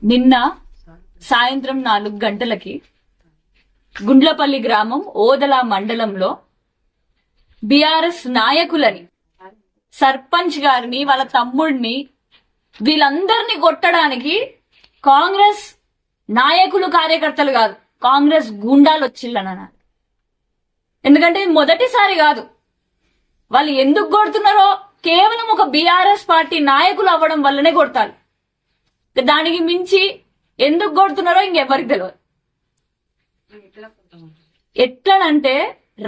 నిన్న సాయంత్రం 4 గంటలకి గుండ్లపల్లి గ్రామం ఓదల మండలంలో బీఆర్ఎస్ నాయకులని, సర్పంచ్ గారిని, వాళ్ళ తమ్ముడిని, వీళ్ళందరినీ కొట్టడానికి కాంగ్రెస్ నాయకులు, కార్యకర్తలు కాదు, కాంగ్రెస్ గుండాలు వచ్చిల్లన్నారు. ఎందుకంటే ఇది మొదటిసారి కాదు. వాళ్ళు ఎందుకు కొడుతున్నారో కేవలం ఒక బీఆర్ఎస్ పార్టీ నాయకులు అవ్వడం వల్లనే కొడతారు. దానికి మించి ఎందుకు కొడుతున్నారో ఇంకెవరికి తెలియదు. ఎట్లనంటే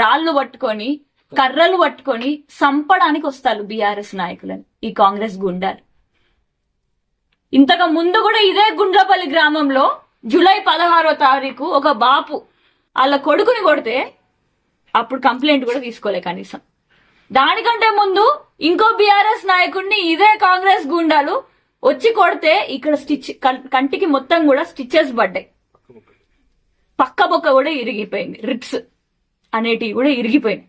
రాళ్లు పట్టుకొని, కర్రలు పట్టుకొని సంపడానికి వస్తారు బీఆర్ఎస్ నాయకులని ఈ కాంగ్రెస్ గుండాలు. ఇంతకు ముందు కూడా ఇదే గుండ్లపల్లి గ్రామంలో జూలై 16వ తారీఖు ఒక బాపు వాళ్ళ కొడుకుని కొడితే అప్పుడు కంప్లైంట్ కూడా తీసుకోలే కనీసం. దానికంటే ముందు ఇంకో బీఆర్ఎస్ నాయకుడిని ఇదే కాంగ్రెస్ గుండాలు వచ్చి కొడితే ఇక్కడ కంటికి మొత్తం కూడా స్టిచెస్ పడ్డాయి, పక్క బొక్క కూడా ఇరిగిపోయింది, రిప్స్ అనేటివి కూడా ఇరిగిపోయినాయి.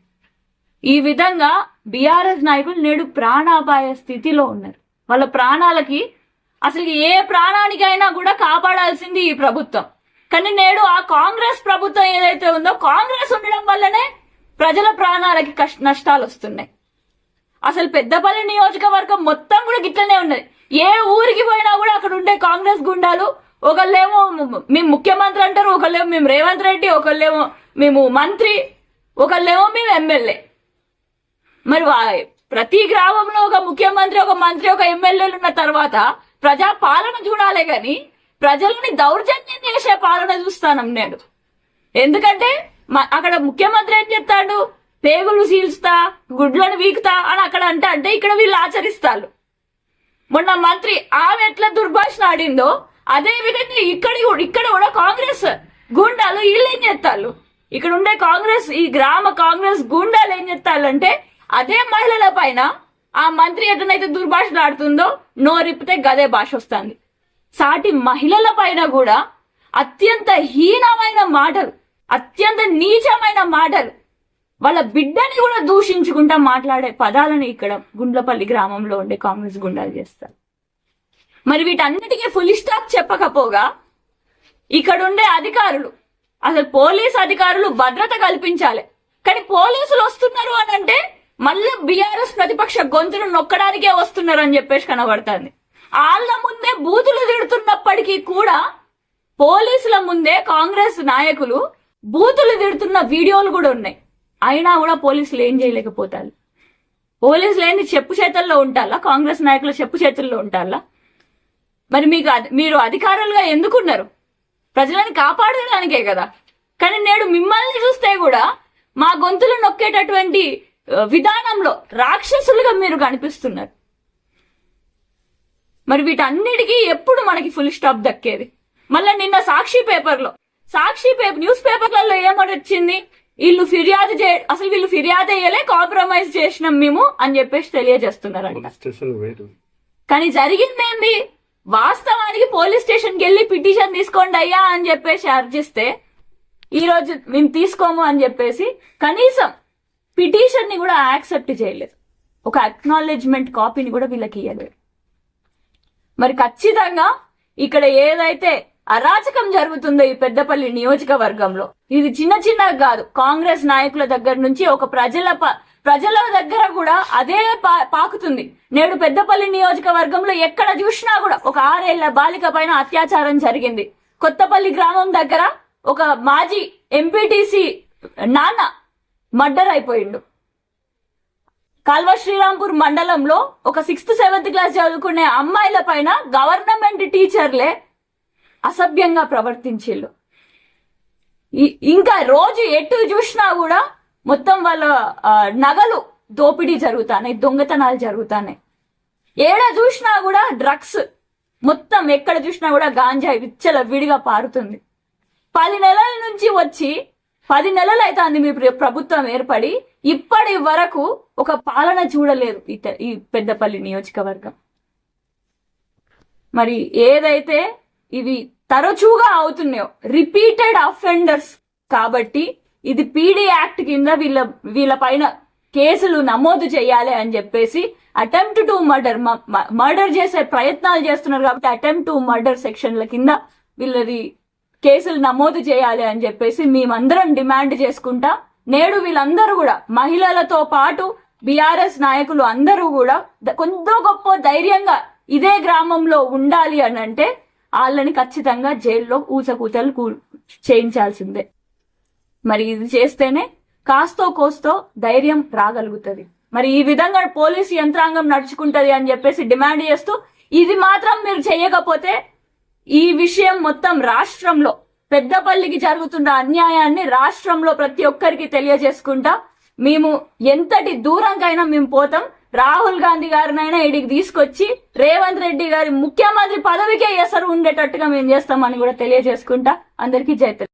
ఈ విధంగా బీఆర్ఎస్ నాయకులు నేడు ప్రాణాపాయ స్థితిలో ఉన్నారు. వాళ్ళ ప్రాణాలకి, అసలు ఏ ప్రాణానికైనా కూడా కాపాడాల్సింది ఈ ప్రభుత్వం. కానీ నేడు ఆ కాంగ్రెస్ ప్రభుత్వం ఏదైతే ఉందో, కాంగ్రెస్ ఉండడం వల్లనే ప్రజల ప్రాణాలకి నష్టాలు వస్తున్నాయి. అసలు పెద్దపల్లి నియోజకవర్గం మొత్తం కూడా గిట్లనే ఉన్నది. ఏ ఊరికి పోయినా కూడా అక్కడ ఉండే కాంగ్రెస్ గుండాలు, ఒకళ్ళేమో మేము ముఖ్యమంత్రి అంటారు, ఒకళ్ళేమో మేము రేవంత్ రెడ్డి, ఒకళ్ళేమో మేము మంత్రి, ఒకళ్ళేమో మేము ఎమ్మెల్యే. మరి ప్రతి గ్రామంలో ఒక ముఖ్యమంత్రి, ఒక మంత్రి, ఒక ఎమ్మెల్యేలు ఉన్న తర్వాత ప్రజా పాలన చూడాలే గాని ప్రజల్ని దౌర్జన్యం చేసే పాలన చూస్తాను నేను. ఎందుకంటే అక్కడ ముఖ్యమంత్రి ఏం చెప్తాడు, పేగులు చీల్స్తా, గుడ్లను వీకుతా అని అక్కడ అంటే ఇక్కడ వీళ్ళు ఆచరిస్తారు. మొన్న మంత్రి ఆమె ఎట్లా దుర్భాషణ ఆడిందో అదే విధంగా ఇక్కడ కూడా కాంగ్రెస్ గుండాలు వీళ్ళు ఏం చేస్తారు, ఇక్కడ ఉండే కాంగ్రెస్, ఈ గ్రామ కాంగ్రెస్ గుండాలు ఏం చేస్తారంటే అదే మహిళల పైన ఆ మంత్రి ఎట్లనైతే దుర్భాషణ ఆడుతుందో నోరిప్పితే గదే భాష వస్తుంది. సాటి మహిళల పైన కూడా అత్యంత హీనమైన మాటలు, అత్యంత నీచమైన మాటలు, వాళ్ళ బిడ్డని కూడా దూషించుకుంటా మాట్లాడే పదాలని ఇక్కడ గుండ్లపల్లి గ్రామంలో ఉండే కాంగ్రెస్ గుండాలు చేస్తారు. మరి వీటన్నిటికీ ఫుల్ స్టాప్ చెప్పకపోగా ఇక్కడ ఉండే అధికారులు, అసలు పోలీస్ అధికారులు భద్రత కల్పించాలి. కానీ పోలీసులు వస్తున్నారు అని అంటే మళ్ళీ బీఆర్ఎస్ ప్రతిపక్ష గొంతును నొక్కడానికే వస్తున్నారు అని చెప్పేసి కనబడుతుంది. వాళ్ళ ముందే బూతులు తిడుతున్నప్పటికీ కూడా పోలీసుల ముందే కాంగ్రెస్ నాయకులు బూతులు తిడుతున్న వీడియోలు కూడా ఉన్నాయి. అయినా కూడా పోలీసులు ఏం చేయలేకపోతారు. పోలీసులు ఏంది చెప్పు చేతుల్లో ఉంటారా? కాంగ్రెస్ నాయకులు చెప్పు చేతుల్లో ఉంటారా? మరి మీరు అధికారులుగా ఎందుకున్నారు? ప్రజలని కాపాడడానికే కదా. కానీ నేడు మిమ్మల్ని చూస్తే కూడా మా గొంతులు నొక్కేటటువంటి విధానంలో రాక్షసులుగా మీరు కనిపిస్తున్నారు. మరి వీటన్నిటికీ ఎప్పుడు మనకి ఫుల్ స్టాప్ దక్కేది? మళ్ళీ నిన్న సాక్షి న్యూస్ పేపర్లలో ఏమని వచ్చింది, వీళ్ళు ఫిర్యాదు అయ్యలే, కాంప్రమైజ్ చేసినాం మేము అని చెప్పేసి తెలియజేస్తున్నారంట. కానీ జరిగిందేంది? వాస్తవానికి పోలీస్ స్టేషన్కి వెళ్ళి పిటిషన్ తీసుకోండి అయ్యా అని చెప్పేసి అర్జిస్తే ఈ రోజు మేము తీసుకోము అని చెప్పేసి కనీసం పిటిషన్ ని కూడా యాక్సెప్ట్ చేయలేదు. ఒక అక్నాలెడ్జ్మెంట్ కాపీని కూడా వీళ్ళకి ఇవ్వలేదు. మరి ఖచ్చితంగా ఇక్కడ ఏదైతే అరాచకం జరుగుతుందో ఈ పెద్దపల్లి నియోజకవర్గంలో, ఇది చిన్న కాదు. కాంగ్రెస్ నాయకుల దగ్గర నుంచి ఒక ప్రజల దగ్గర కూడా అదే పాకుతుంది. నేడు పెద్దపల్లి నియోజకవర్గంలో ఎక్కడ చూసినా కూడా ఒక 6 ఏళ్ల బాలిక పైన అత్యాచారం జరిగింది. కొత్తపల్లి గ్రామం దగ్గర ఒక మాజీ ఎంపీటీసీ నాన్న మర్డర్ అయిపోయిండు. కాల్వ శ్రీరాంపూర్ మండలంలో ఒక 6th 7th క్లాస్ చదువుకునే అమ్మాయిల పైన గవర్నమెంట్ టీచర్లే అసభ్యంగా ప్రవర్తించిళ్ళు. ఇంకా రోజు ఎటు చూసినా కూడా మొత్తం వాళ్ళ నగలు దోపిడీ జరుగుతాయి, దొంగతనాలు జరుగుతాయి. ఏడ చూసినా కూడా డ్రగ్స్, మొత్తం ఎక్కడ చూసినా కూడా గాంజాయి విచ్చల విడిగా పారుతుంది. 10 నెలల నుంచి వచ్చి 10 నెలలు అవుతుంది మీ ప్రభుత్వం ఏర్పడి, ఇప్పటి వరకు ఒక పాలన చూడలేదు ఈ పెద్దపల్లి నియోజకవర్గం. మరి ఏదైతే ఇవి తరచుగా అవుతున్నాయో రిపీటెడ్ అఫెండర్స్ కాబట్టి ఇది పీడీ యాక్ట్ కింద వీళ్ళ పైన కేసులు నమోదు చేయాలి అని చెప్పేసి అటెంప్ట్ టు మర్డర్ చేసే ప్రయత్నాలు చేస్తున్నారు కాబట్టి అటెంప్ట్ టు మర్డర్ సెక్షన్ల కింద వీళ్ళది కేసులు నమోదు చేయాలి అని చెప్పేసి మేమందరం డిమాండ్ చేసుకుంటా నేడు వీళ్ళందరూ కూడా మహిళలతో పాటు బీఆర్ఎస్ నాయకులు అందరూ కూడా కొంత గొప్ప ధైర్యంగా ఇదే గ్రామంలో ఉండాలి అని అంటే వాళ్ళని ఖచ్చితంగా జైల్లో ఊచకూతలు చేయించాల్సిందే. మరి ఇది చేస్తేనే కాస్తో కోస్తో ధైర్యం రాగలుగుతుంది. మరి ఈ విధంగా పోలీసు యంత్రాంగం నడుచుకుంటది అని చెప్పేసి డిమాండ్ చేస్తూ ఇది మాత్రం మీరు చేయకపోతే ఈ విషయం మొత్తం రాష్ట్రంలో పెద్దపల్లికి జరుగుతున్న అన్యాయాన్ని రాష్ట్రంలో ప్రతి ఒక్కరికి తెలియజేసుకుంటా మేము ఎంతటి దూరంకైనా మేము పోతాం. రాహుల్ గాంధీ గారినైనా ఇడికి తీసుకొచ్చి రేవంత్ రెడ్డి గారి ముఖ్యమంత్రి పదవికే ఎసరు ఉండేటట్టుగా మేము చేస్తామని కూడా తెలియజేసుకుంటా. అందరికీ జై తెలంగాణ.